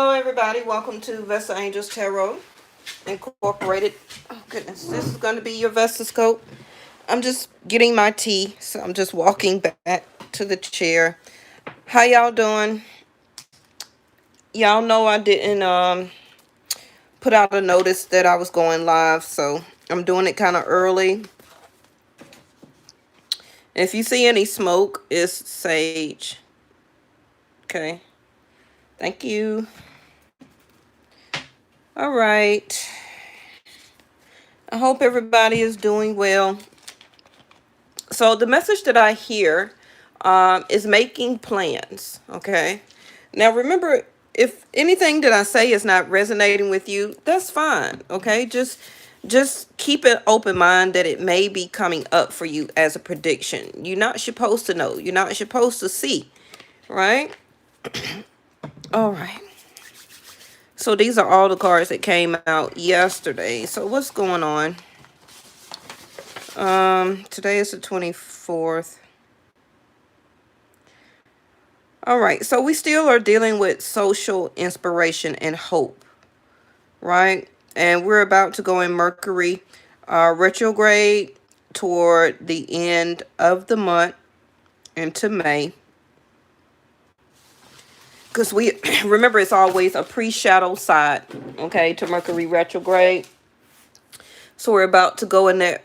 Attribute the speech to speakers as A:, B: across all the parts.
A: Hello, everybody. Welcome to Vestaangelstarot Incorporated. Oh, goodness. This is going to be your Vestascope. I'm just getting my tea, so I'm just walking back to the chair. How y'all doing? Y'all know I didn't put out a notice that I was going live, so I'm doing it kind of early. If you see any smoke, it's sage. Okay. Thank you. All right. I hope everybody is doing well. So the message that I hear is making plans. Okay. Now remember, if anything that I say is not resonating with you, that's fine. Okay. Just keep an open mind that it may be coming up for you as a prediction. You're not supposed to know. You're not supposed to see. Right? All right. So these are all the cards that came out yesterday. So what's going on? Today is the 24th. All right, so we still are dealing with social inspiration and hope, right? And we're about to go in Mercury retrograde toward the end of the month into May. Because we remember it's always a pre-shadow side, okay, to Mercury retrograde. So we're about to go in there.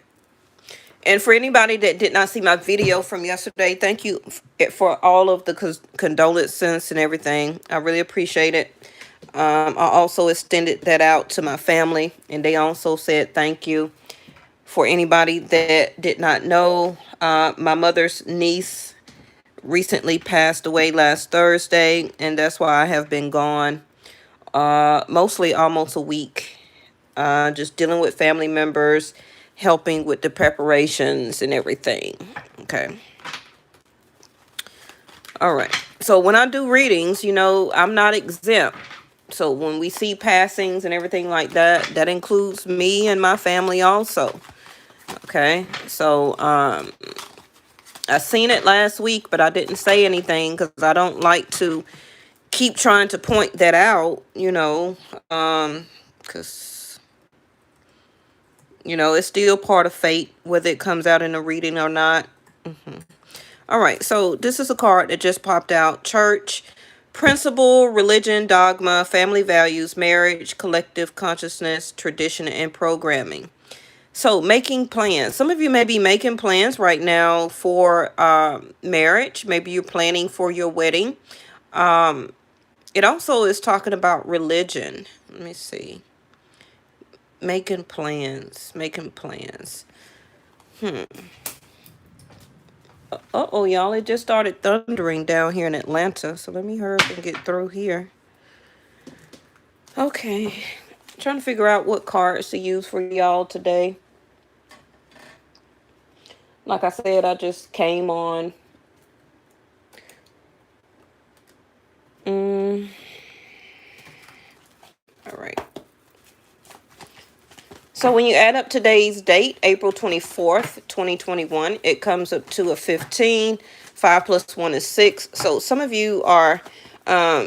A: And for anybody that did not see my video from yesterday, thank you for all of the condolences and everything. I really appreciate it. I also extended that out to my family, and they also said thank you. For anybody that did not know, my mother's niece recently passed away last Thursday, and that's why I have been gone mostly almost a week. Just dealing with family members, helping with the preparations and everything. Okay. All right. So when I do readings, I'm not exempt. So when we see passings and everything like that, that includes me and my family also. Okay. So I seen it last week, but I didn't say anything because I don't like to keep trying to point that out, because it's still part of fate, whether it comes out in a reading or not. All right, so this is a card that just popped out. Church, principle, religion, dogma, family values, marriage, collective consciousness, tradition, and programming. So making plans. Some of you may be making plans right now for marriage. Maybe you're planning for your wedding. It also is talking about religion. Let me see. Making plans. Uh-oh, y'all. It just started thundering down here in Atlanta. So let me hurry up and get through here. Okay. Trying to figure out what cards to use for y'all today. Like I said, I just came on. All right. So when you add up today's date, April 24th, 2021, it comes up to a 15. 5 plus 1 is 6. So some of you are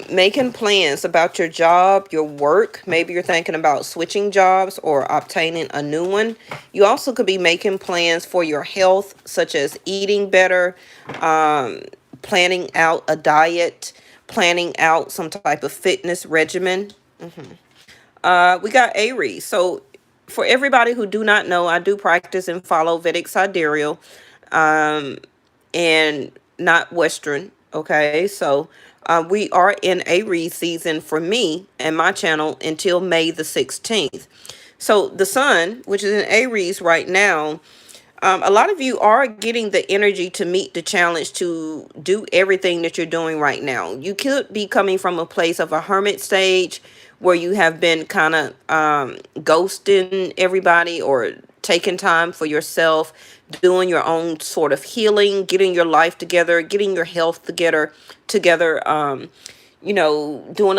A: making plans about your job, your work. Maybe you're thinking about switching jobs or obtaining a new one. You also could be making plans for your health, such as eating better, planning out a diet, planning out some type of fitness regimen. We got Aries. So for everybody who do not know, I do practice and follow Vedic Sidereal, and not Western. Okay, so we are in Aries season for me and my channel until May the 16th. So the sun, which is in Aries right now, a lot of you are getting the energy to meet the challenge to do everything that you're doing right now. You could be coming from a place of a hermit stage where you have been kind of ghosting everybody or taking time for yourself, doing your own sort of healing, getting your life together, getting your health together, doing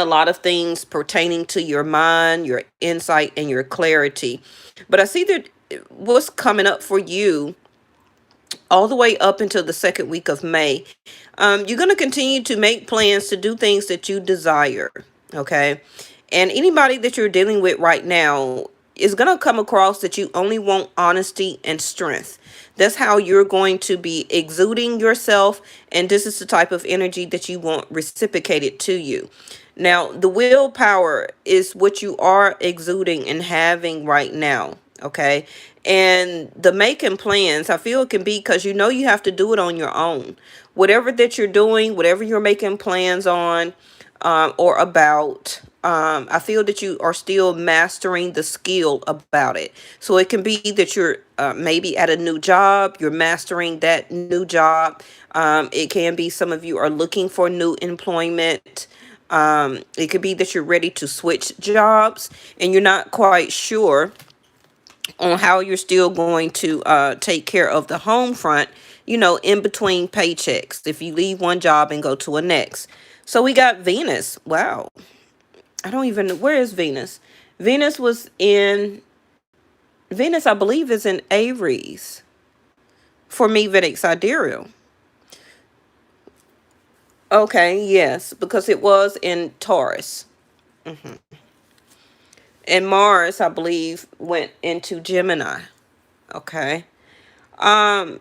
A: a lot of things pertaining to your mind, your insight, and your clarity. But I see that what's coming up for you all the way up until the second week of May, you're going to continue to make plans to do things that you desire. Okay. And anybody that you're dealing with right now is going to come across that you only want honesty and strength. That's how you're going to be exuding yourself. And this is the type of energy that you want reciprocated to you. Now, the willpower is what you are exuding and having right now. Okay. And the making plans, I feel it can be because you know you have to do it on your own. Whatever that you're doing, whatever you're making plans on, or about, I feel that you are still mastering the skill about it. So it can be that you're maybe at a new job, you're mastering that new job. It can be some of you are looking for new employment. It could be that you're ready to switch jobs and you're not quite sure on how you're still going to take care of the home front, in between paychecks, if you leave one job and go to a next. So we got Venus. Wow. I don't even know. Where is Venus? Venus was in, Venus, I believe, is in Aries for me, Vedic Sidereal. Okay, yes, because it was in Taurus. And Mars, I believe, went into Gemini. Okay. Um,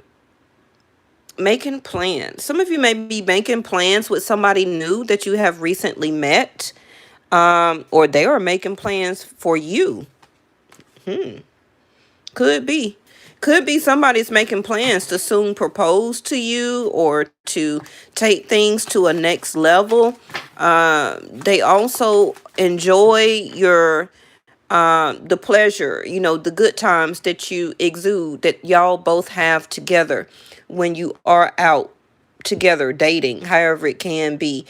A: Making plans. Some of you may be making plans with somebody new that you have recently met. Or they are making plans for you. Could be. Could be somebody's making plans to soon propose to you or to take things to a next level. They also enjoy your the pleasure, the good times that you exude, that y'all both have together when you are out together dating, however it can be.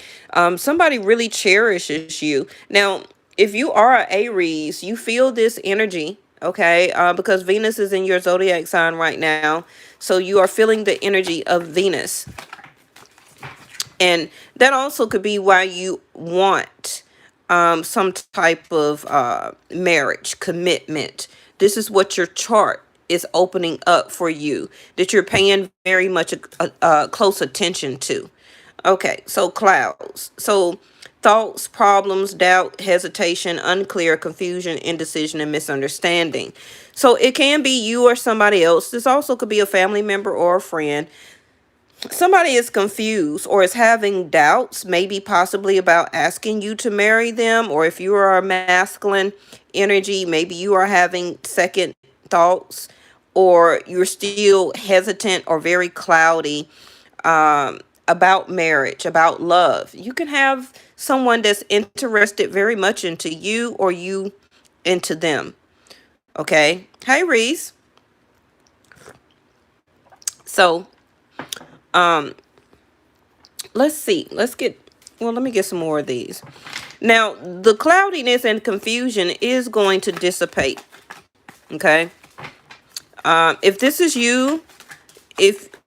A: Somebody really cherishes you. Now, if you are an Aries, you feel this energy, okay? Because Venus is in your zodiac sign right now. So you are feeling the energy of Venus. And that also could be why you want some type of marriage commitment. This is what your chart is opening up for you, that you're paying very much close attention to. Okay, so clouds. So thoughts, problems, doubt, hesitation, unclear, confusion, indecision, and misunderstanding. So it can be you or somebody else. This also could be a family member or a friend. Somebody is confused or is having doubts, maybe possibly about asking you to marry them, or if you are a masculine energy, maybe you are having second thoughts, or you're still hesitant or very cloudy about marriage, about love. You can have someone that's interested very much into you or you into them. Okay. Hey, Reese. So, um, let's see. Let me get some more of these. Now, the cloudiness and confusion is going to dissipate. Okay. If this is you,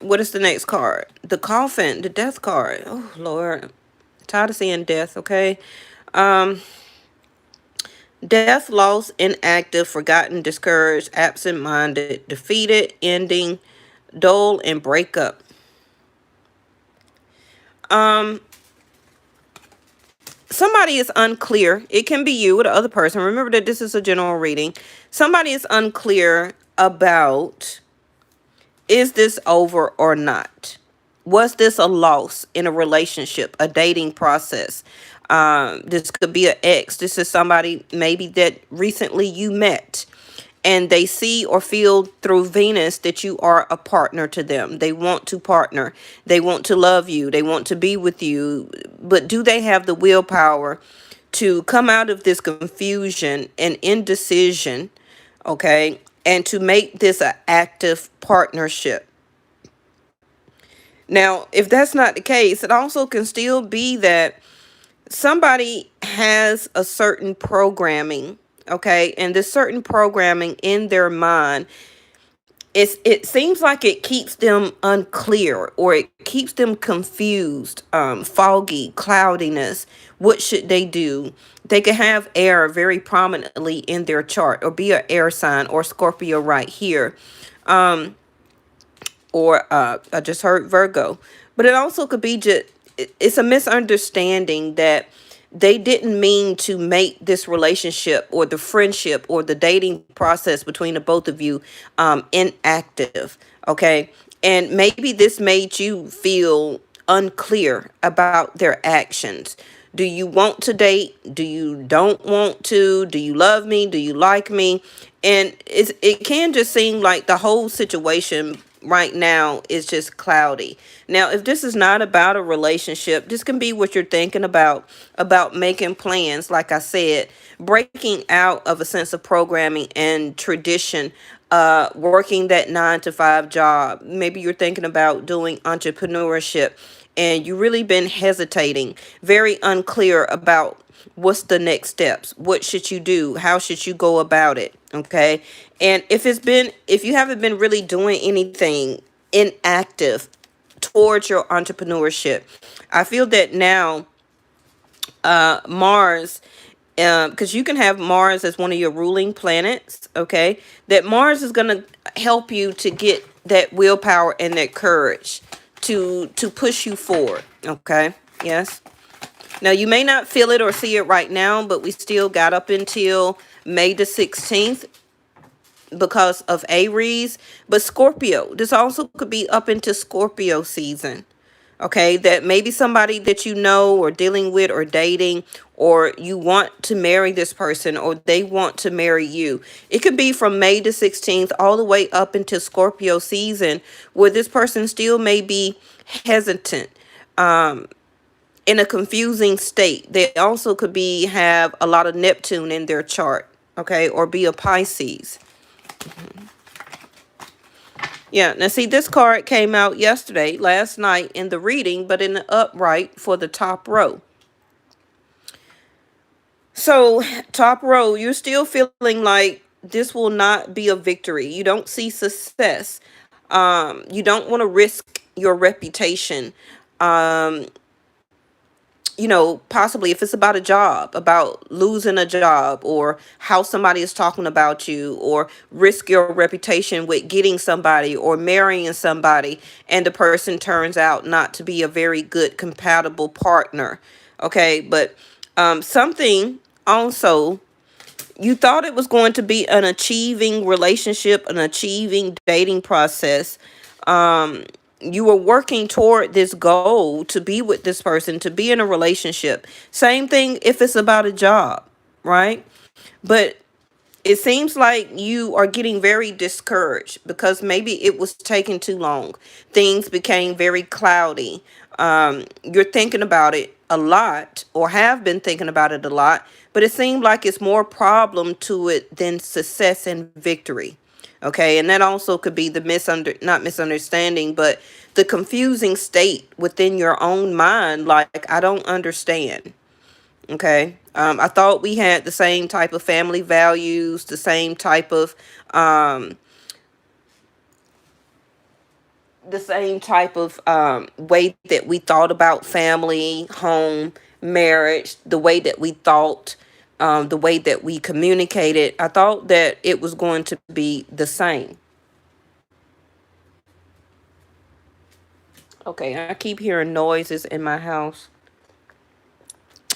A: what is the next card? The coffin, the death card. Oh, Lord. Tired of seeing death, okay? Death, loss, inactive, forgotten, discouraged, absent-minded, defeated, ending, dull, and breakup. Somebody is unclear. It can be you or the other person. Remember that this is a general reading. Somebody is unclear about, is this over or not? Was this a loss in a relationship, a dating process? This could be an ex. This is somebody maybe that recently you met, and they see or feel through Venus that you are a partner to them. They want to partner. They want to love you. They want to be with you. But do they have the willpower to come out of this confusion and indecision, okay, and to make this an active partnership? Now, if that's not the case, it also can still be that somebody has a certain programming, okay, and this certain programming in their mind, it seems like it keeps them unclear or it keeps them confused, foggy, cloudiness. What should they do? They can have air very prominently in their chart or be an air sign or Scorpio right here. Or I just heard Virgo. But it also could be just, it's a misunderstanding that they didn't mean to make this relationship or the friendship or the dating process between the both of you inactive. Okay. And maybe this made you feel unclear about their actions. Do you want to date? Do you don't want to? Do you love me? Do you like me? And it can just seem like the whole situation right now is just cloudy. Now, if this is not about a relationship, this can be what you're thinking about making plans, like I said, breaking out of a sense of programming and tradition, working that 9 to 5 job. Maybe you're thinking about doing entrepreneurship and you really been hesitating, very unclear about what's the next steps, what should you do, how should you go about it. Okay. And if you haven't been really doing anything inactive towards your entrepreneurship, I feel that now Mars, because you can have Mars as one of your ruling planets, okay, that Mars is going to help you to get that willpower and that courage to push you forward. Okay. Yes. Now, you may not feel it or see it right now, but we still got up until May the 16th because of Aries. But Scorpio, this also could be up into Scorpio season. Okay, that maybe somebody that you know or dealing with or dating, or you want to marry this person or they want to marry you. It could be from May the 16th all the way up into Scorpio season, where this person still may be hesitant, in a confusing state. They also could be have a lot of Neptune in their chart, okay, or be a Pisces. Yeah, now see, this card came out last night in the reading, but in the upright for the top row. So, top row, you're still feeling like this will not be a victory. You don't see success. You don't want to risk your reputation. Um, possibly if it's about a job, about losing a job, or how somebody is talking about you, or risk your reputation with getting somebody or marrying somebody, and the person turns out not to be a very good compatible partner. Okay, but something also, you thought it was going to be an achieving relationship, an achieving dating process. You were working toward this goal to be with this person, to be in a relationship. Same thing if it's about a job, right? But it seems like you are getting very discouraged because maybe it was taking too long. Things became very cloudy. You're thinking about it a lot, or have been thinking about it a lot, but it seemed like it's more problem to it than success and victory. Okay, and that also could be the not misunderstanding, but the confusing state within your own mind. Like, I don't understand. Okay. I thought we had the same type of family values, the same type of way that we thought about family, home, marriage, the way that we thought, the way that we communicated. I thought that it was going to be the same. Okay, I keep hearing noises in my house.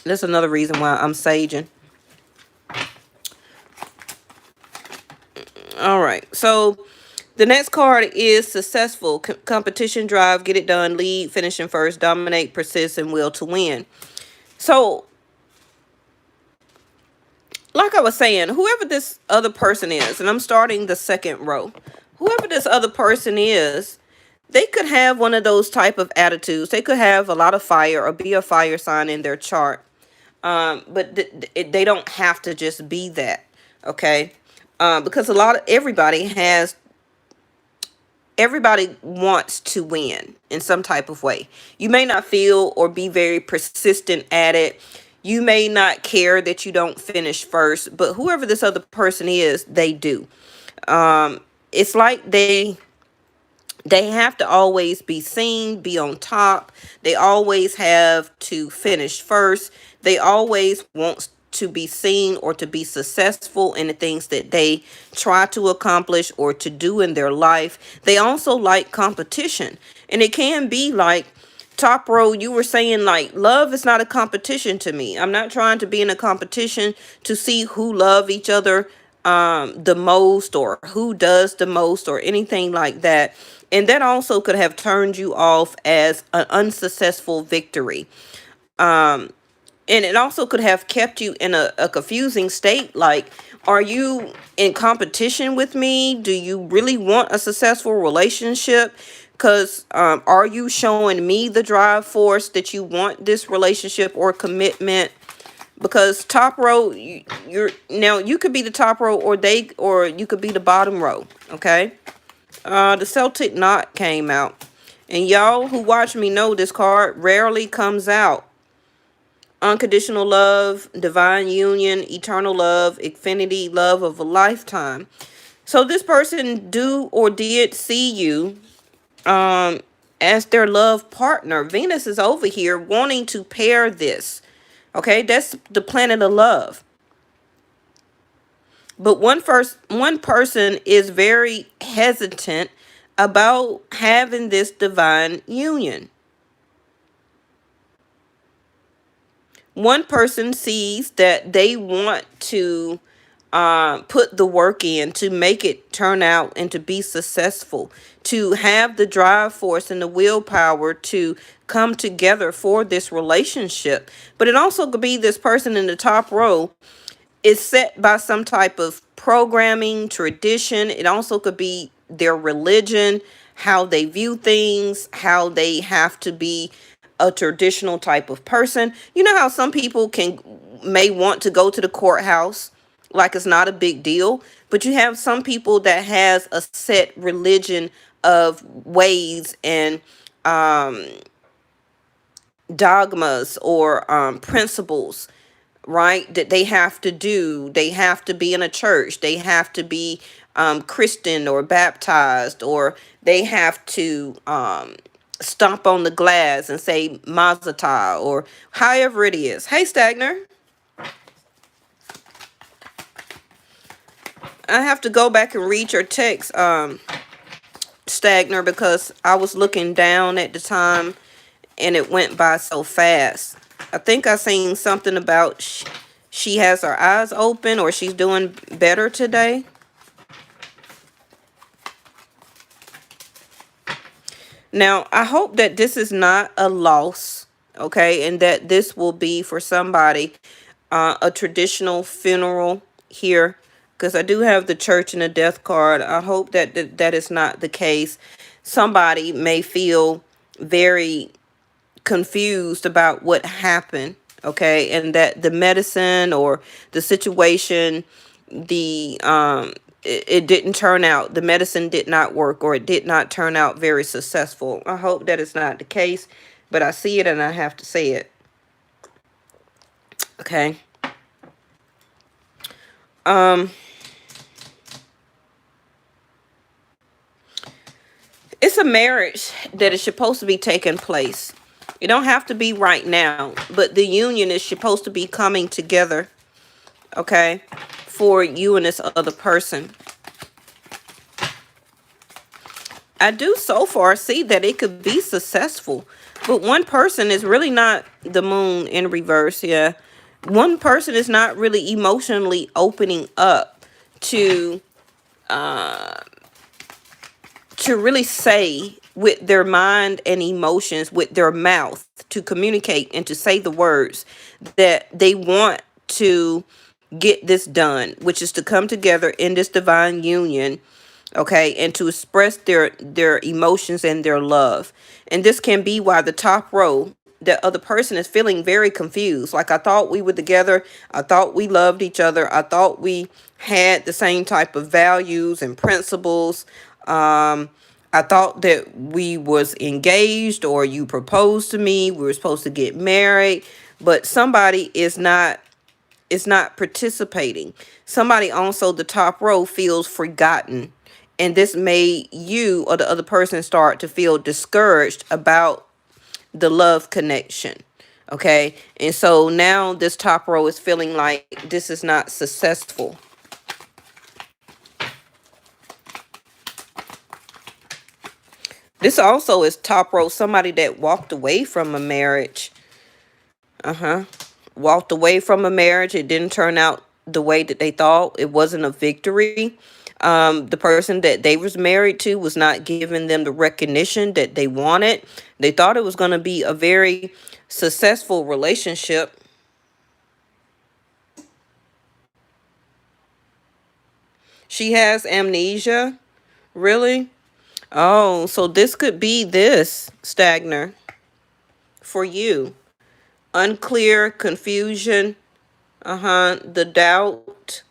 A: That's another reason why I'm saging. All right, so the next card is successful, competition, drive, get it done, lead, finishing first, dominate, persist, and will to win. So, like I was saying, whoever this other person is, and I'm starting the second row, whoever this other person is, they could have one of those type of attitudes. They could have a lot of fire or be a fire sign in their chart. But they don't have to just be that. Okay. Because everybody wants to win in some type of way. You may not feel or be very persistent at it. You may not care that you don't finish first, but whoever this other person is, they do. It's like they have to always be seen, be on top. They always have to finish first. They always want to be seen or to be successful in the things that they try to accomplish or to do in their life. They also like competition. And it can be like top row, you were saying like love is not a competition to me. I'm not trying to be in a competition to see who love each other the most, or who does the most, or anything like that. And that also could have turned you off as an unsuccessful victory. um and it also could have kept you in a confusing state. Like, are you in competition with me? Do you really want a successful relationship? Because are you showing me the drive force that you want this relationship or commitment? Because top row, you're now, you could be the top row, or you could be the bottom row. Okay. The Celtic knot came out, and y'all who watch me know this card rarely comes out. Unconditional love, divine union, eternal love, infinity love of a lifetime. So this person do or did see you as their love partner. Venus is over here wanting to pair this. Okay, that's the planet of love. But one person is very hesitant about having this divine union. One person sees that they want to put the work in to make it turn out and to be successful, to have the drive force and the willpower to come together for this relationship. But it also could be this person in the top row is set by some type of programming, tradition. It also could be their religion, how they view things, how they have to be a traditional type of person. You know how some people may want to go to the courthouse like it's not a big deal, but you have some people that has a set religion of ways and dogmas or principles, right, that they have to do. They have to be in a church, they have to be Christian or baptized, or they have to stomp on the glass and say Mazatah, or however it is. Hey Stagner, I have to go back and read your text, Stagner, because I was looking down at the time and it went by so fast. I think I seen something about she has her eyes open, or she's doing better today. Now, I hope that this is not a loss, okay, and that this will be for somebody a traditional funeral here, because I do have the church and the death card. I hope that that is not the case. Somebody may feel very confused about what happened, okay, and that the medicine or the situation, it didn't turn out, the medicine did not work, or it did not turn out very successful. I hope that is not the case, but I see it and I have to say it. Okay. It's a marriage that is supposed to be taking place. It don't have to be right now, but the union is supposed to be coming together, okay, for you and this other person. I do so far see that it could be successful, but one person is really not, the moon in reverse. Yeah, one person is not really emotionally opening up to really say with their mind and emotions, with their mouth, to communicate and to say the words that they want to get this done, which is to come together in this divine union, okay, and to express their emotions and their love. And this can be why the top row, the other person is feeling very confused. Like, I thought we were together, I thought we loved each other, I thought we had the same type of values and principles. I thought that we was engaged, or you proposed to me, we were supposed to get married, but somebody is not participating. Somebody also, the top row, feels forgotten, and this made you or the other person start to feel discouraged about the love connection, okay? And so now this top row is feeling like this is not successful. This also is top row, somebody that walked away from a marriage. Walked away from a marriage. It didn't turn out the way that they thought. It wasn't a victory. The person that they was married to was not giving them the recognition that they wanted. They thought it was going to be a very successful relationship. She has amnesia. Really? Oh, so this could be this, Stagner, for you. Unclear, confusion, the doubt,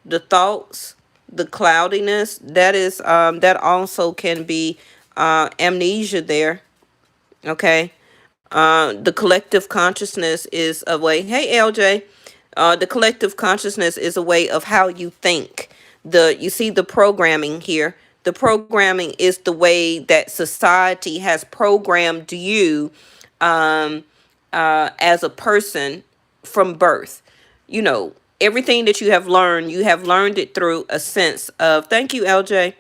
A: the thoughts, the cloudiness. That is that also can be amnesia there. Okay. The collective consciousness is a way. Hey, LJ. The collective consciousness is a way of how you think. You see the programming here. The programming is the way that society has programmed you as a person from birth. You know, everything that you have learned it through a sense of, thank you, LJ.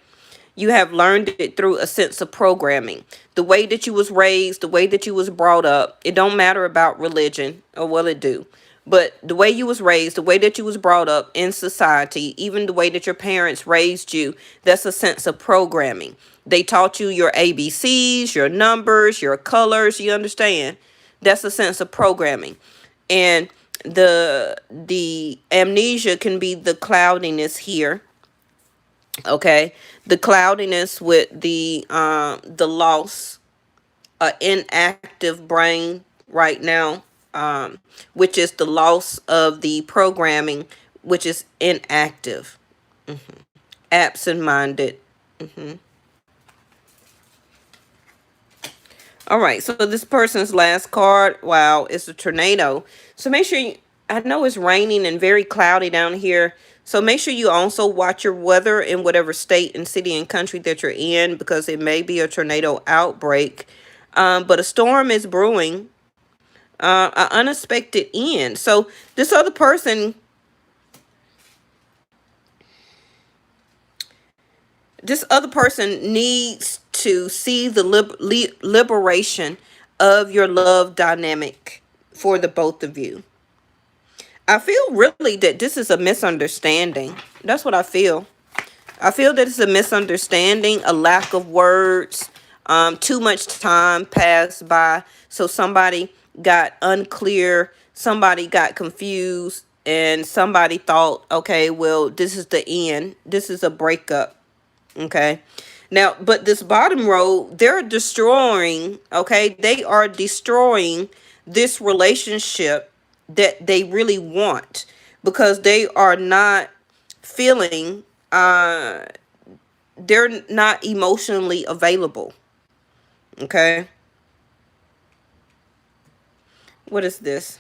A: You have learned it through a sense of programming. The way that you was raised, the way that you was brought up, it don't matter about religion, or well it do. But the way you was raised, the way that you was brought up in society, even the way that your parents raised you, that's a sense of programming. They taught you your ABCs, your numbers, your colors, you understand? That's a sense of programming. And the amnesia can be the cloudiness here. Okay, the cloudiness with the loss, inactive brain right now, which is the loss of the programming, which is inactive, absent-minded. All right, so this person's last card, wow, it's a tornado. So make sure I know it's raining and very cloudy down here. So make sure you also watch your weather in whatever state and city and country that you're in, because it may be a tornado outbreak. But a storm is brewing, an unexpected end. So this other person, needs to see the liberation of your love dynamic for the both of you. I feel really that this is a misunderstanding. That's what I feel. I feel that it's a misunderstanding, a lack of words, too much time passed by. So somebody got unclear, somebody got confused, and somebody thought, okay, well, this is the end. This is a breakup. Okay. Now, but this bottom row, they're destroying, okay? They are destroying this relationship that they really want, because they are not feeling, they're not emotionally available. Okay. What is this?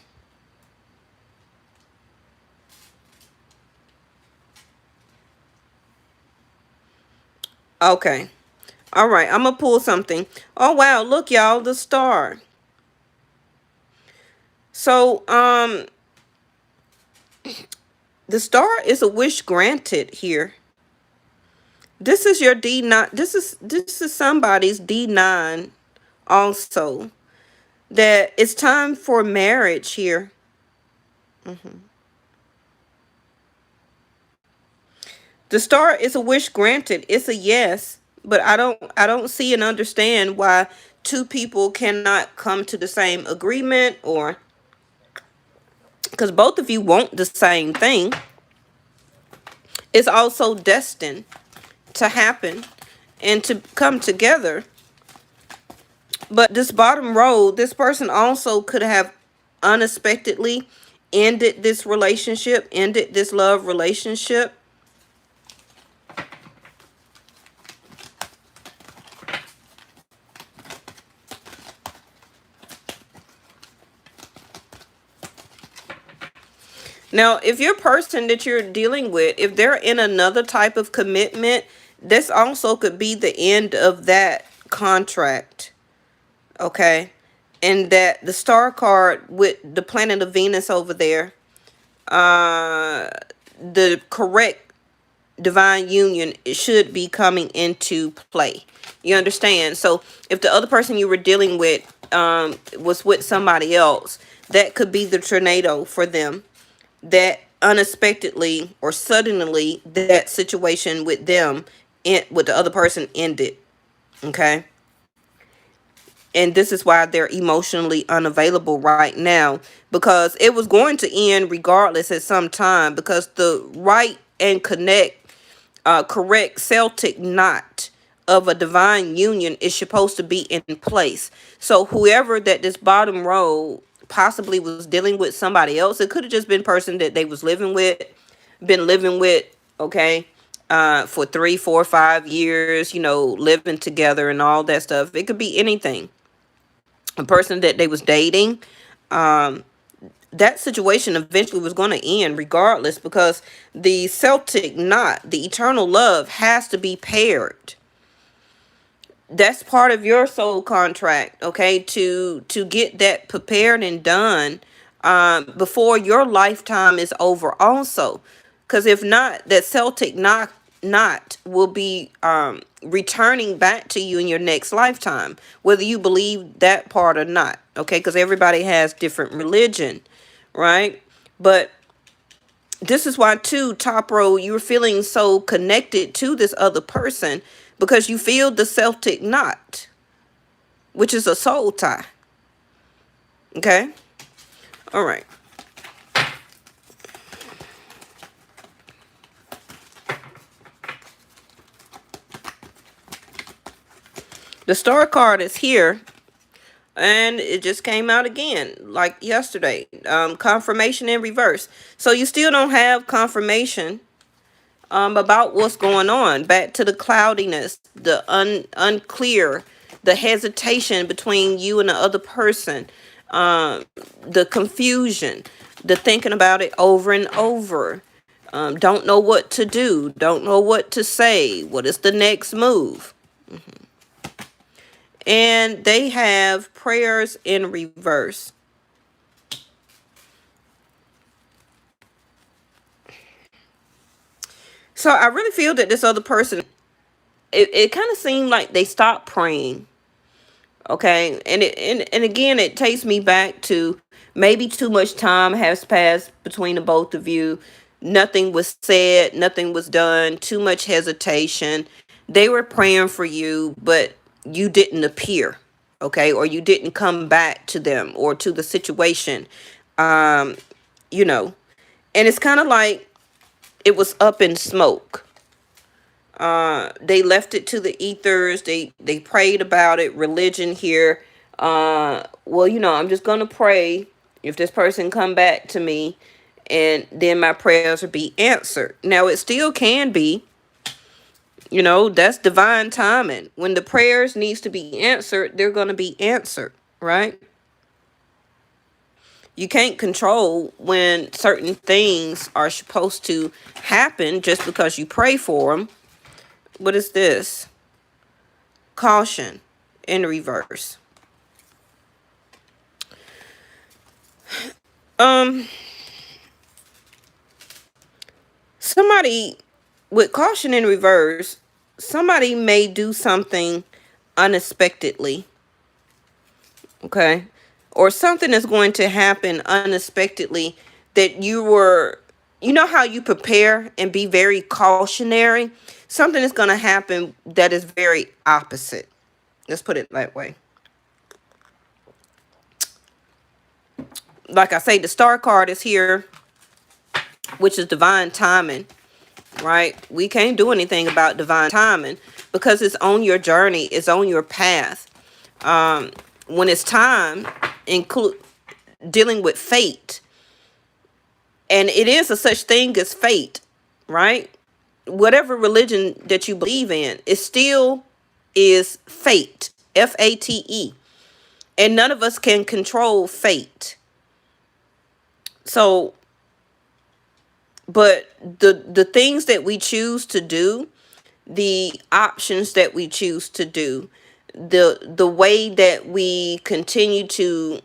A: Okay. All right, I'm gonna pull something. Oh wow, look y'all, the star. So the star is a wish granted here. This is your D9. This is somebody's D9 also. That it's time for marriage here. The star is a wish granted. It's a yes, but I don't see and understand why two people cannot come to the same agreement, or because both of you want the same thing. It's also destined to happen and to come together. But this bottom row, this person also could have unexpectedly ended this relationship, ended this love relationship. Now, if your person that you're dealing with, if they're in another type of commitment, this also could be the end of that contract. Okay. And that the star card with the planet of Venus over there, the correct divine union should be coming into play. You understand? So if the other person you were dealing with was with somebody else, that could be the tornado for them, that unexpectedly or suddenly that situation with them with the other person ended. Okay, and this is why they're emotionally unavailable right now, because it was going to end regardless at some time, because the right and correct Celtic knot of a divine union is supposed to be in place. So whoever that this bottom row possibly was dealing with somebody else, it could have just been person that they was been living with, okay, for 3, 4, 5 years, living together and all that stuff. It could be anything. A person that they was dating, that situation eventually was going to end regardless, because the Celtic knot, the eternal love, has to be paired. That's part of your soul contract, okay, to get that prepared and done before your lifetime is over also. Because if not, that Celtic knot will be returning back to you in your next lifetime, whether you believe that part or not, okay, because everybody has different religion, right? But this is why too, top row, you're feeling so connected to this other person, because you feel the Celtic knot, which is a soul tie. Okay, all right. The star card is here, and it just came out again like yesterday. Confirmation in reverse. So you still don't have confirmation about what's going on. Back to the cloudiness, the unclear, the hesitation between you and the other person, the confusion, the thinking about it over and over. Don't know what to do, don't know what to say, what is the next move. And they have prayers in reverse. So I really feel that this other person, it kind of seemed like they stopped praying. Okay, and again, it takes me back to maybe too much time has passed between the both of you. Nothing was said, nothing was done, too much hesitation. They were praying for you, but you didn't appear, okay, or you didn't come back to them or to the situation. Um, you know, and it's kind of like it was up in smoke. They left it to the ethers. They prayed about it. Religion here. Well, I'm just gonna pray if this person come back to me, and then my prayers will be answered. Now it still can be. That's divine timing. When the prayers needs to be answered, they're gonna be answered, right? You can't control when certain things are supposed to happen just because you pray for them. What is this? Caution in reverse. Somebody with caution in reverse, somebody may do something unexpectedly. Okay? Or something is going to happen unexpectedly that you know how you prepare and be very cautionary? Something is going to happen that is very opposite. Let's put it that way. Like I say, the star card is here, which is divine timing, right? We can't do anything about divine timing because it's on your journey, it's on your path. When it's time, include dealing with fate, and it is a such thing as fate, right? Whatever religion that you believe in, it still is fate, Fate, and none of us can control fate. So, but the things that we choose to do, the options that we choose to do, the way that we continue to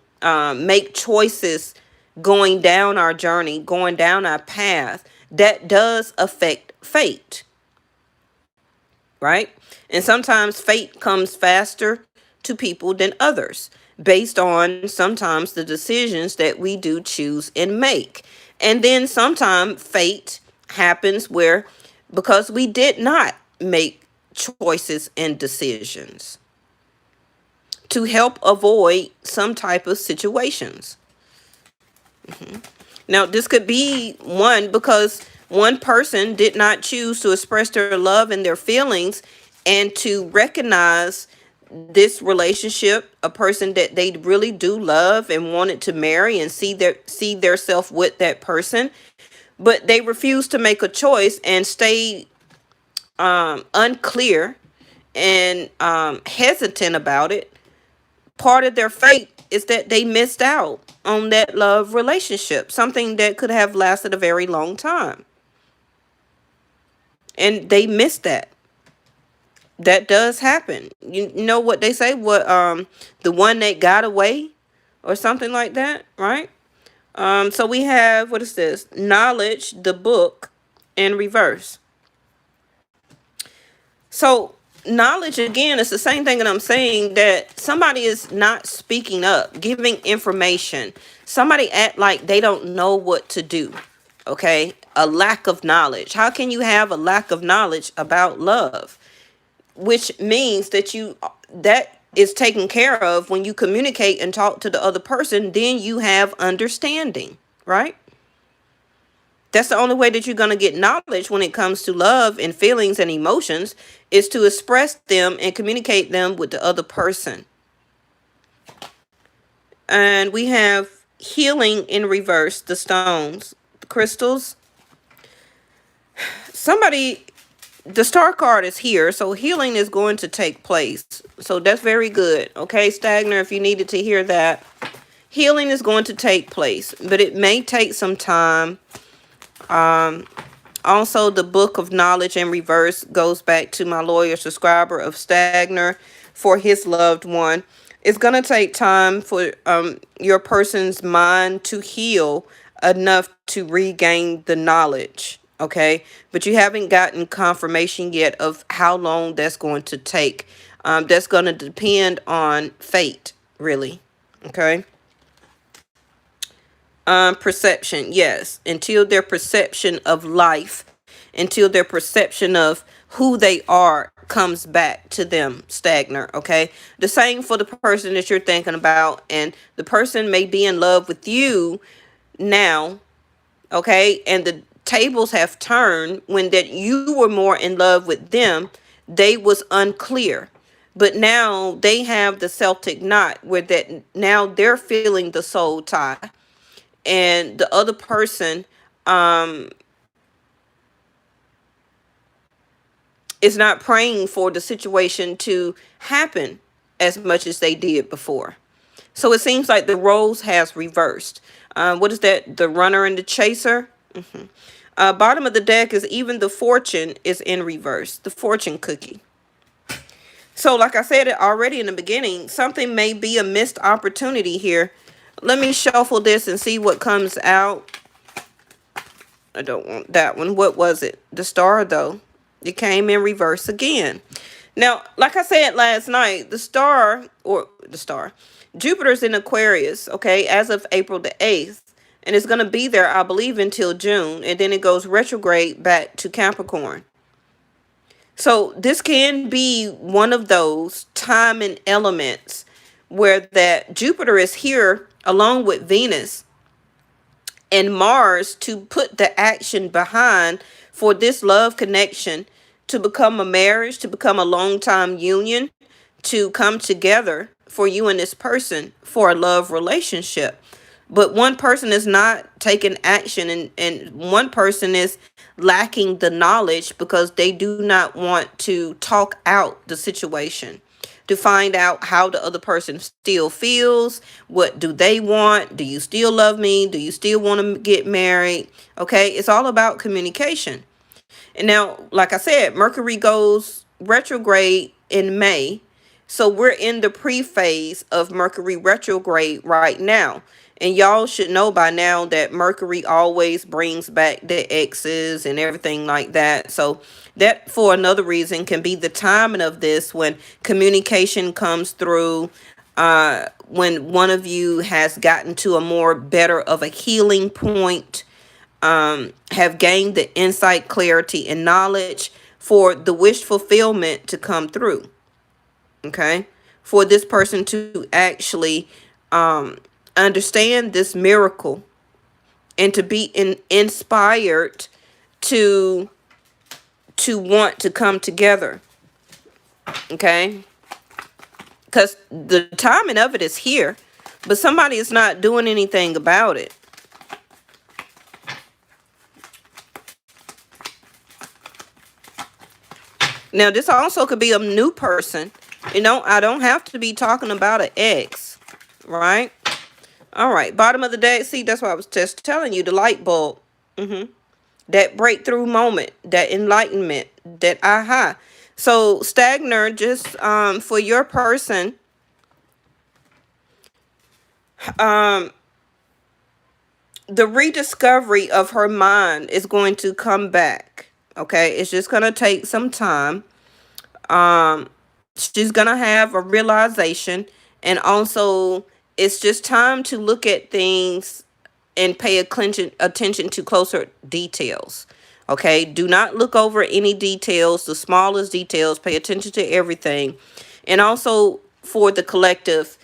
A: make choices going down our journey, going down our path, that does affect fate, right? And sometimes fate comes faster to people than others based on sometimes the decisions that we do choose and make. And then sometimes fate happens where because we did not make choices and decisions to help avoid some type of situations. Now, this could be one because one person did not choose to express their love and their feelings and to recognize this relationship, a person that they really do love and wanted to marry and see their self with that person, but they refused to make a choice and stay unclear and hesitant about it. Part of their fate is that they missed out on that love relationship, something that could have lasted a very long time. And they missed that. That does happen. You know what they say, what the one that got away or something like that, right? So we have, what is this? Knowledge, the book, in reverse. So knowledge, again, is the same thing that I'm saying, that somebody is not speaking up, giving information. Somebody act like they don't know what to do. Okay, a lack of knowledge. How can you have a lack of knowledge about love? Which means that that is taken care of when you communicate and talk to the other person. Then you have understanding, right? That's the only way that you're going to get knowledge when it comes to love and feelings and emotions, is to express them and communicate them with the other person. And we have healing in reverse, the stones, the crystals. The star card is here, so healing is going to take place. So that's very good. Okay, Stagner, if you needed to hear that. Healing is going to take place, but it may take some time. Also, the book of knowledge in reverse goes back to my loyal subscriber of Stagner for his loved one. It's going to take time for your person's mind to heal enough to regain the knowledge. Okay, but you haven't gotten confirmation yet of how long that's going to take. That's going to depend on fate, really. Okay. Perception, yes. Until their perception of life, until their perception of who they are comes back to them, Stagner, okay? The same for the person that you're thinking about, and the person may be in love with you now, okay? And the tables have turned when that you were more in love with them. They was unclear. But now they have the Celtic knot where that now they're feeling the soul tie. And the other person is not praying for the situation to happen as much as they did before. So it seems like the roles has reversed. What is that? The runner and the chaser. Bottom of the deck is even the fortune is in reverse. The fortune cookie. So like I said it already in the beginning, something may be a missed opportunity here. Let me shuffle this and see what comes out. I don't want that one. What was it? The star, though. It came in reverse again. Now, like I said last night, Jupiter's in Aquarius, okay, as of April the 8th. And it's going to be there, I believe, until June. And then it goes retrograde back to Capricorn. So this can be one of those time and elements where that Jupiter is here along with Venus and Mars to put the action behind for this love connection to become a marriage, to become a long-time union, to come together for you and this person for a love relationship. But one person is not taking action, and one person is lacking the knowledge because they do not want to talk out the situation to find out how the other person still feels. What do they want? Do you still love me? Do you still want to get married? Okay, it's all about communication. And now, like I said, Mercury goes retrograde in May. So we're in the pre-phase of Mercury retrograde right now. And y'all should know by now that Mercury always brings back the exes and everything like that. So that, for another reason, can be the timing of this, when communication comes through, when one of you has gotten to a more better of a healing point, have gained the insight, clarity, and knowledge for the wish fulfillment to come through. Okay, for this person to actually understand this miracle, and to be inspired to want to come together. Okay, because the timing of it is here, but somebody is not doing anything about it. Now, this also could be a new person. I don't have to be talking about an ex, right? All right, bottom of the deck. See, that's why I was just telling you, the light bulb. That breakthrough moment, that enlightenment, that aha. So, Stagner, just for your person, the rediscovery of her mind is going to come back. Okay, it's just going to take some time. She's going to have a realization, and also it's just time to look at things and pay attention to closer details. Okay, do not look over any details, the smallest details. Pay attention to everything. And also, for the collective,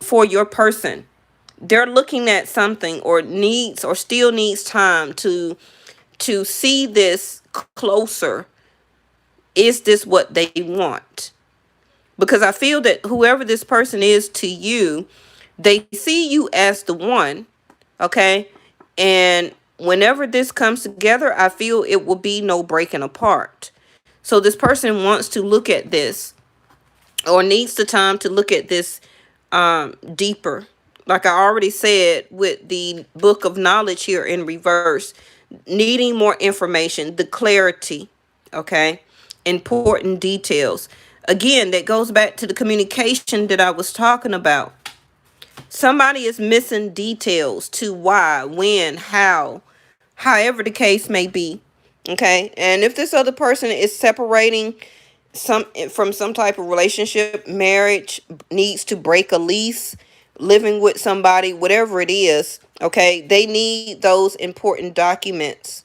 A: for your person, they're looking at something, or still needs time to see this closer. Is this what they want? Because I feel that whoever this person is to you, they see you as the one. Okay, and whenever this comes together, I feel it will be no breaking apart. So this person wants to look at this, or needs the time to look at this deeper. Like I already said, with the book of knowledge here in reverse, needing more information, the clarity, okay, important details. Again, that goes back to the communication that I was talking about. Somebody is missing details to why, when, how, however the case may be. Okay, and if this other person is separating from some type of relationship, marriage, needs to break a lease, living with somebody, whatever it is, okay, they need those important documents.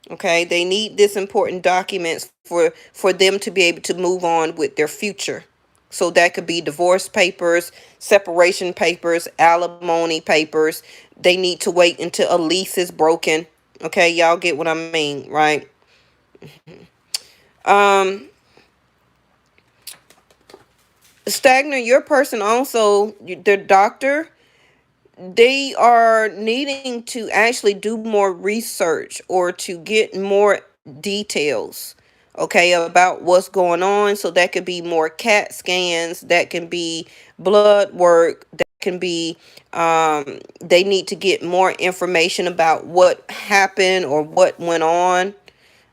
A: Okay, they need this important documents for them to be able to move on with their future. So that could be divorce papers, separation papers, alimony papers. They need to wait until a lease is broken. Okay, y'all get what I mean, right? Stagnant, your person also, their doctor, they are needing to actually do more research, or to get more details, okay, about what's going on. So that could be more CAT scans, that can be blood work, that can be they need to get more information about what happened or what went on.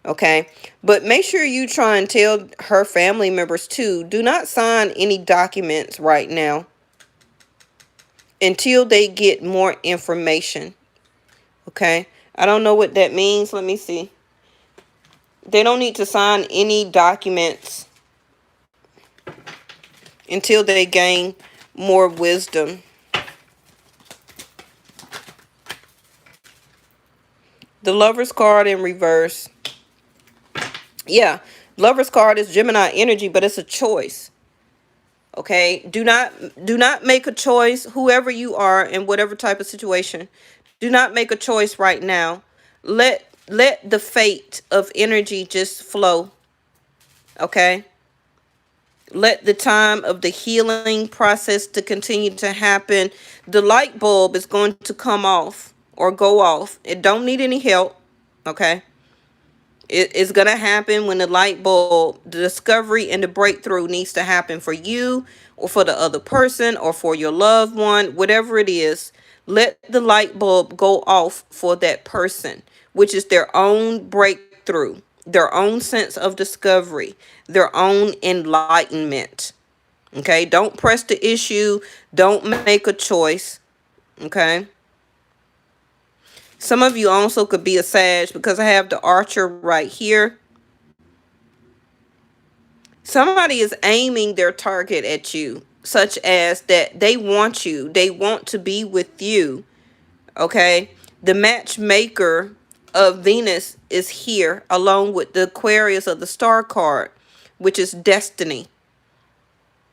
A: Okay, but make sure you try and tell her family members too, do not sign any documents right now until they get more information. Okay, I don't know what that means. Let me see. They don't need to sign any documents until they gain more wisdom. The Lover's card in reverse. Yeah, Lover's card is Gemini energy, but it's a choice. Okay, do not make a choice, whoever you are in whatever type of situation. Do not make a choice right now. Let the fate of energy just flow. Okay, let the time of the healing process to continue to happen. The light bulb is going to come off or go off. It don't need any help. Okay, it's going to happen when the light bulb, the discovery and the breakthrough needs to happen for you, or for the other person, or for your loved one, whatever it is. Let the light bulb go off for that person, which is their own breakthrough, their own sense of discovery, their own enlightenment. Okay, don't press the issue. Don't make a choice. Okay. Some of you also could be a Sag because I have the Archer right here. Somebody is aiming their target at you, such as that they want you. They want to be with you. Okay. The matchmaker of Venus is here along with the Aquarius of the star card, which is destiny.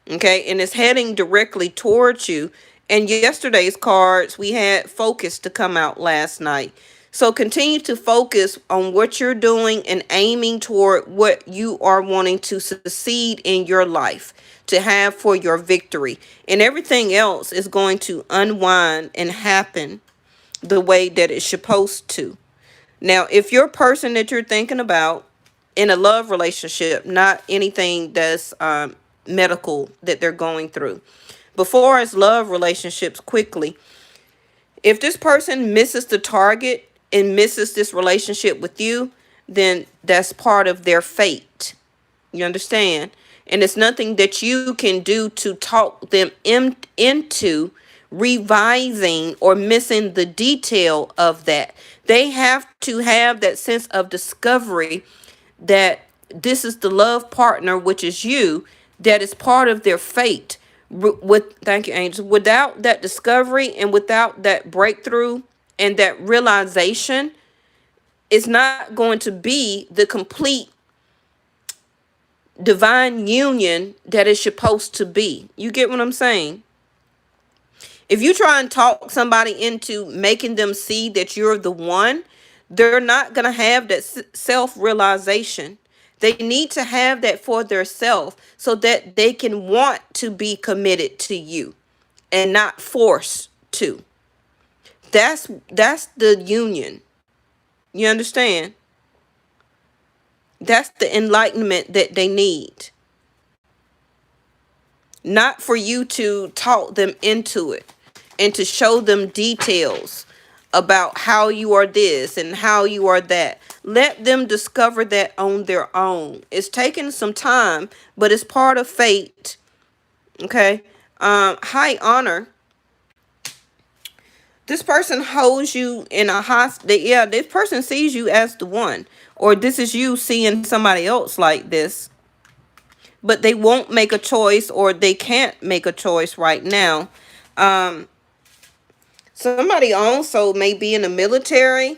A: Okay. And it's heading directly towards you. And yesterday's cards, we had focus to come out last night. So continue to focus on what you're doing and aiming toward what you are wanting to succeed in your life, to have for your victory. And everything else is going to unwind and happen the way that it's supposed to. Now, if you're a person that you're thinking about in a love relationship, not anything that's medical that they're going through. Before as love relationships, quickly, if this person misses the target and misses this relationship with you, then that's part of their fate. You understand? And it's nothing that you can do to talk them into revising or missing the detail of that. They have to have that sense of discovery that this is the love partner, which is you, that is part of their fate. With thank you, angels. Without that discovery and without that breakthrough and that realization, it's not going to be the complete divine union that is supposed to be. You get what I'm saying? If you try and talk somebody into making them see that you're the one, they're not going to have that self-realization. They need to have that for their self so that they can want to be committed to you and not forced to. That's the union. You understand? That's the enlightenment that they need. Not for you to talk them into it and to show them details about how you are this and how you are that. Let them discover that on their own. It's taking some time, but it's part of fate. Okay. High honor. This person holds you in a hostage. Yeah, this person sees you as the one. Or this is you seeing somebody else like this. But they won't make a choice, or they can't make a choice right now. Somebody also may be in the military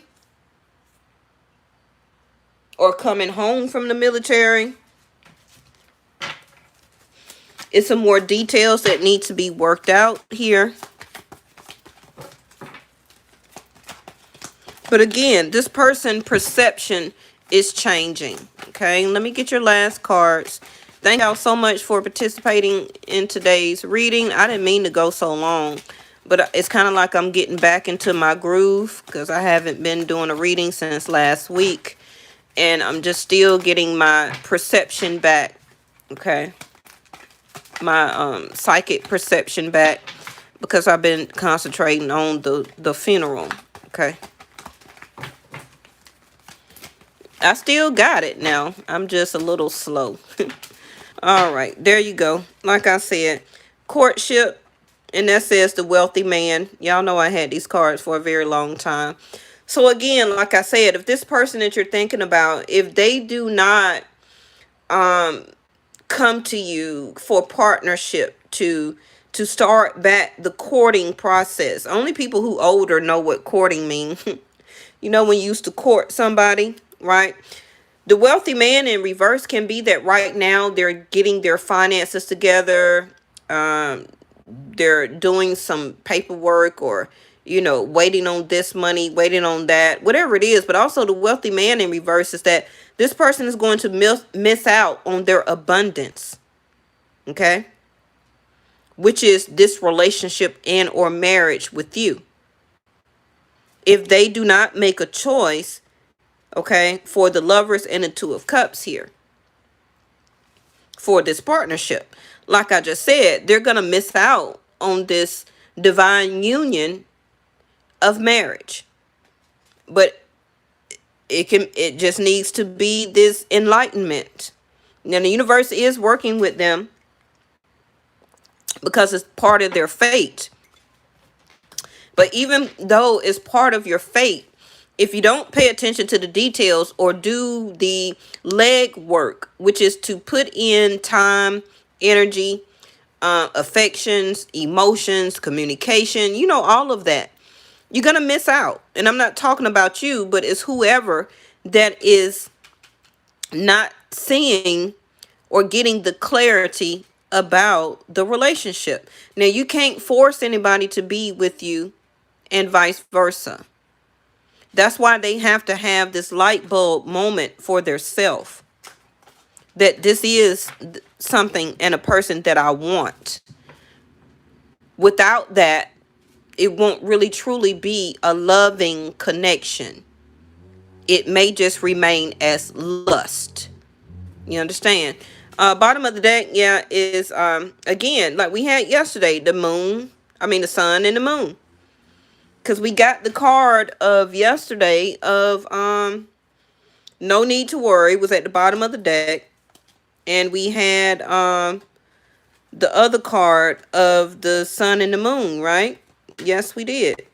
A: or coming home from the military. It's some more details that need to be worked out here. But again, this person perception is changing. Okay, let me get your last cards. Thank y'all so much for participating in today's reading. I didn't mean to go so long, but it's kind of like I'm getting back into my groove because I haven't been doing a reading since last week. And I'm just still getting my perception back. Okay. My psychic perception back because I've been concentrating on the funeral. Okay. I still got it now. I'm just a little slow. All right. There you go. Like I said, courtship. And that says the wealthy man. Y'all know I had these cards for a very long time. So again, like I said, if this person that you're thinking about, if they do not come to you for partnership to start back the courting process. Only people who older know what courting means. You know, when you used to court somebody, right? The wealthy man in reverse can be that right now they're getting their finances together. They're doing some paperwork, or, you know, waiting on this money, waiting on that, whatever it is. But also the wealthy man in reverse is that this person is going to miss out on their abundance. Okay. Which is this relationship and or marriage with you. If they do not make a choice, okay, for the Lovers and the Two of Cups here, for this partnership, like I just said, they're going to miss out on this divine union of marriage. But it just needs to be this enlightenment. Now the universe is working with them because it's part of their fate. But even though it's part of your fate, if you don't pay attention to the details or do the leg work, which is to put in time, energy, affections, emotions, communication, all of that, you're going to miss out. And I'm not talking about you, but it's whoever that is not seeing or getting the clarity about the relationship. Now, you can't force anybody to be with you and vice versa. That's why they have to have this light bulb moment for their self, that this is something and a person that I want. Without that, it won't really truly be a loving connection. It may just remain as lust. You understand? Bottom of the deck, yeah, is again, like we had yesterday, the sun and the moon. Because we got the card of yesterday of no need to worry was at the bottom of the deck. And we had the other card of the sun and the moon, right? Yes, we did.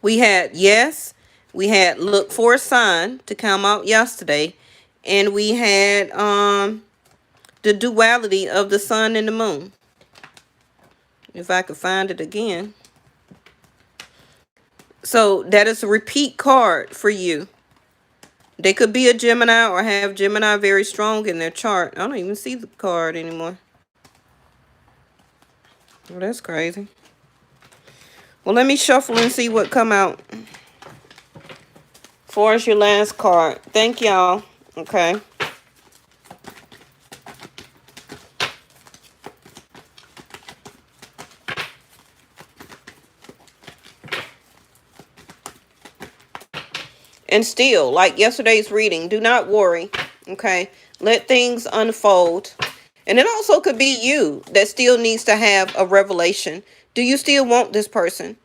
A: We had we had look for a sign to come out yesterday, and we had the duality of the sun and the moon. If I could find it again. So that is a repeat card for you. They could be a Gemini or have Gemini very strong in their chart. I don't even see the card anymore. Well, that's crazy. Well, let me shuffle and see what come out. Four is your last card. Thank y'all. Okay. And still, like yesterday's reading, do not worry. Okay. Let things unfold. And it also could be you that still needs to have a revelation. Do you still want this person?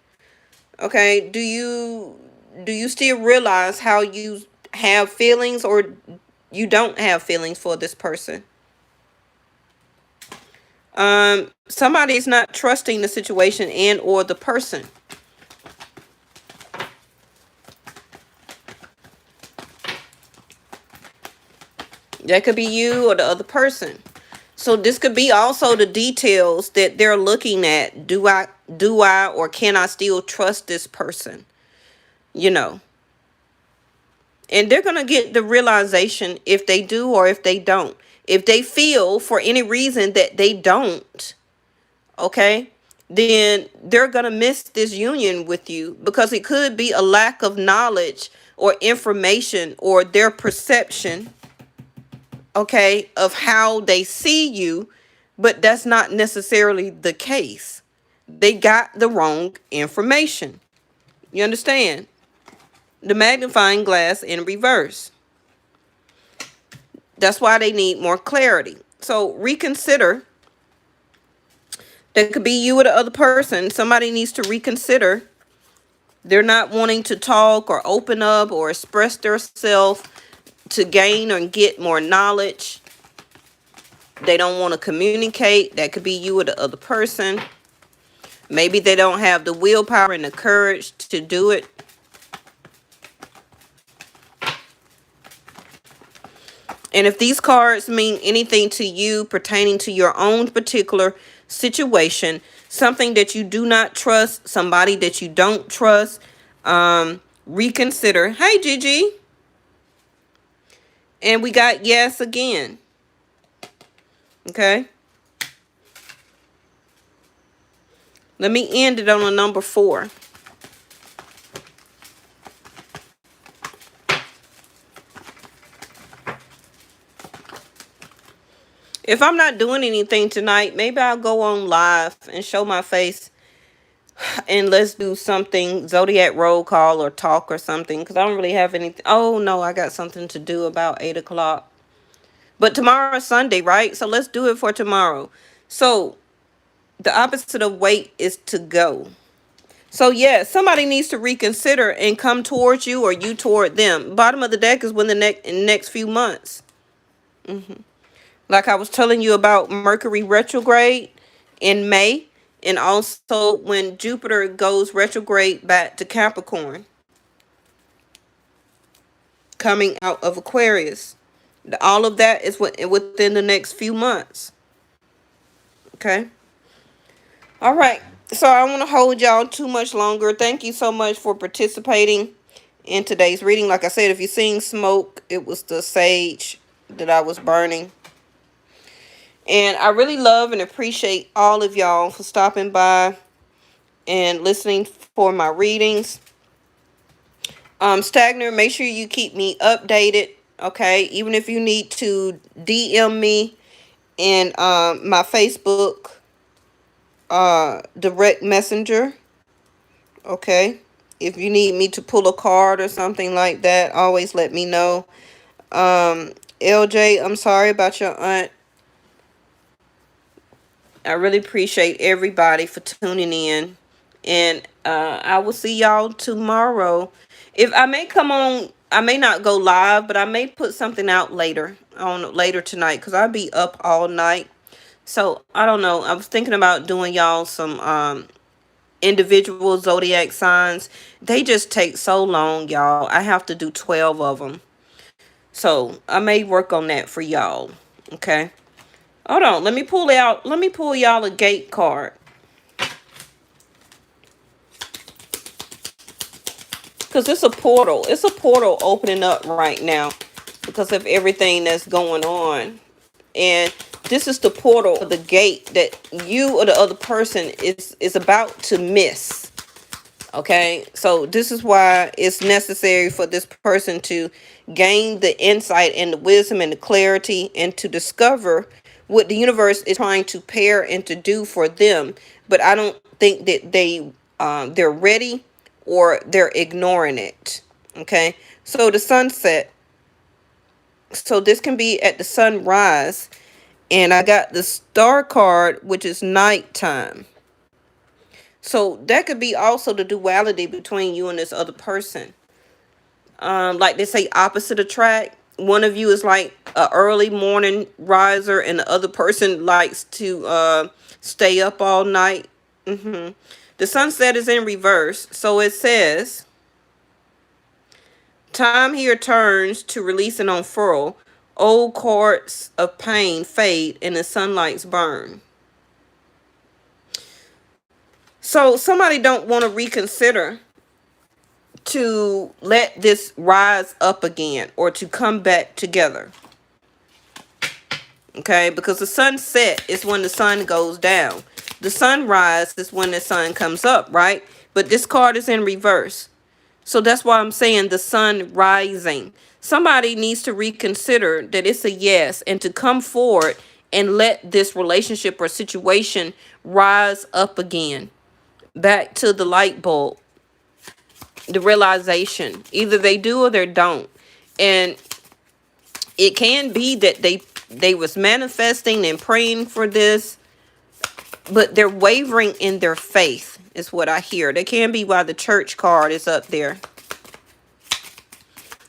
A: Okay. Do you still realize how you have feelings, or you don't have feelings for this person? Somebody's not trusting the situation and or the person. That could be you or the other person. So this could be also the details that they're looking at. Do I or can I still trust this person? And they're going to get the realization if they do or if they don't. If they feel for any reason that they don't, okay, then they're going to miss this union with you, because it could be a lack of knowledge or information or their perception, okay, of how they see you, but that's not necessarily the case. They got the wrong information. You understand? The magnifying glass in reverse. That's why they need more clarity. So reconsider. That could be you or the other person. Somebody needs to reconsider. They're not wanting to talk or open up or express themselves to gain or get more knowledge. They don't want to communicate. That could be you or the other person. Maybe they don't have the willpower and the courage to do it. And if these cards mean anything to you pertaining to your own particular situation, something that you do not trust, somebody that you don't trust, reconsider. Hey, Gigi. And we got yes again. Okay. Let me end it on a number 4. If I'm not doing anything tonight, maybe I'll go on live and show my face and let's do something, Zodiac roll call or talk or something, because I don't really have anything. Oh, no, I got something to do about 8 o'clock. But tomorrow is Sunday, right? So let's do it for tomorrow. So the opposite of wait is to go. So yeah, somebody needs to reconsider and come towards you or you toward them. Bottom of the deck is when the next few months. Like I was telling you about Mercury retrograde in May, and also when Jupiter goes retrograde back to Capricorn, coming out of Aquarius. All of that is within the next few months. Okay. All right. So I don't want to hold y'all too much longer. Thank you so much for participating in today's reading. Like I said, if you're seeing smoke, it was the sage that I was burning. And I really love and appreciate all of y'all for stopping by and listening for my readings. Stagner, make sure you keep me updated, okay? Even if you need to DM me in my Facebook direct messenger, okay? If you need me to pull a card or something like that, always let me know. LJ, I'm sorry about your aunt. I really appreciate everybody for tuning in. And I will see y'all tomorrow. If I may come on, I may not go live, but I may put something out later tonight, because I'll be up all night. So I don't know. I was thinking about doing y'all some individual zodiac signs. They just take so long, y'all. I have to do 12 of them. So I may work on that for y'all. Okay. Hold on. Let me pull y'all a gate card. Because it's a portal. It's a portal opening up right now because of everything that's going on. And this is the portal, the gate that you or the other person is about to miss. Okay, so this is why it's necessary for this person to gain the insight and the wisdom and the clarity, and to discover what the universe is trying to pair and to do for them. But I don't think that they're ready, or they're ignoring it. Okay, so the sunset. So this can be at the sunrise, and I got the star card, which is nighttime. So that could be also the duality between you and this other person. Like they say, opposite attract. One of you is like a early morning riser, and the other person likes to stay up all night. The sunset is in reverse. So it says, time here turns to release and unfurl. Old cords of pain fade and the sunlights burn. So somebody don't want to reconsider to let this rise up again, or to come back together. Okay, because the sunset is when the sun goes down. The sunrise is when the sun comes up, right? But this card is in reverse. So that's why I'm saying the sun rising. Somebody needs to reconsider that it's a yes, and to come forward and let this relationship or situation rise up again. Back to the light bulb. The realization. Either they do or they don't. And it can be that they was manifesting and praying for this, but they're wavering in their faith, is what I hear. That can be why the church card is up there.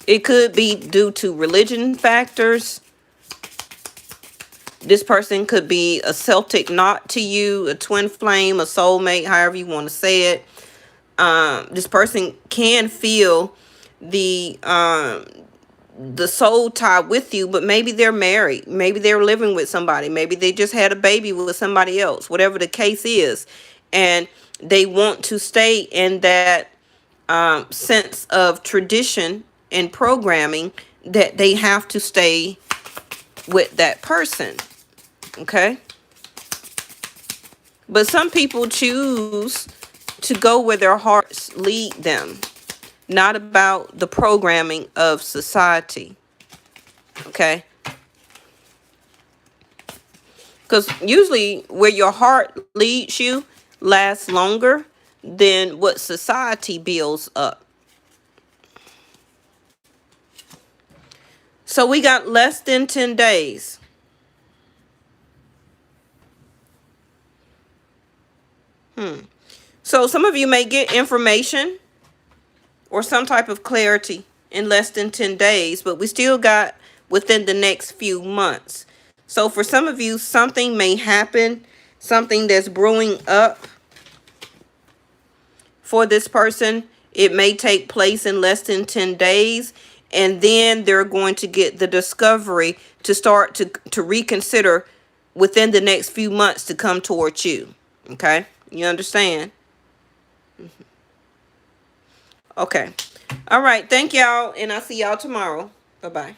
A: It could be due to religion factors. This person could be a Celtic knot to you, a twin flame, a soulmate, however you want to say it. This person can feel the soul tie with you, but maybe they're married. Maybe they're living with somebody. Maybe they just had a baby with somebody else, whatever the case is. And they want to stay in that sense of tradition and programming, that they have to stay with that person. Okay? But some people choose to go where their hearts lead them, not about the programming of society. Okay? Because usually where your heart leads you lasts longer than what society builds up. So we got less than 10 days. So some of you may get information or some type of clarity in less than 10 days, but we still got within the next few months. So for some of you, something may happen, something that's brewing up for this person. It may take place in less than 10 days. And then they're going to get the discovery to start to reconsider within the next few months to come towards you. Okay? You understand? Okay. All right. Thank y'all. And I'll see y'all tomorrow. Bye-bye.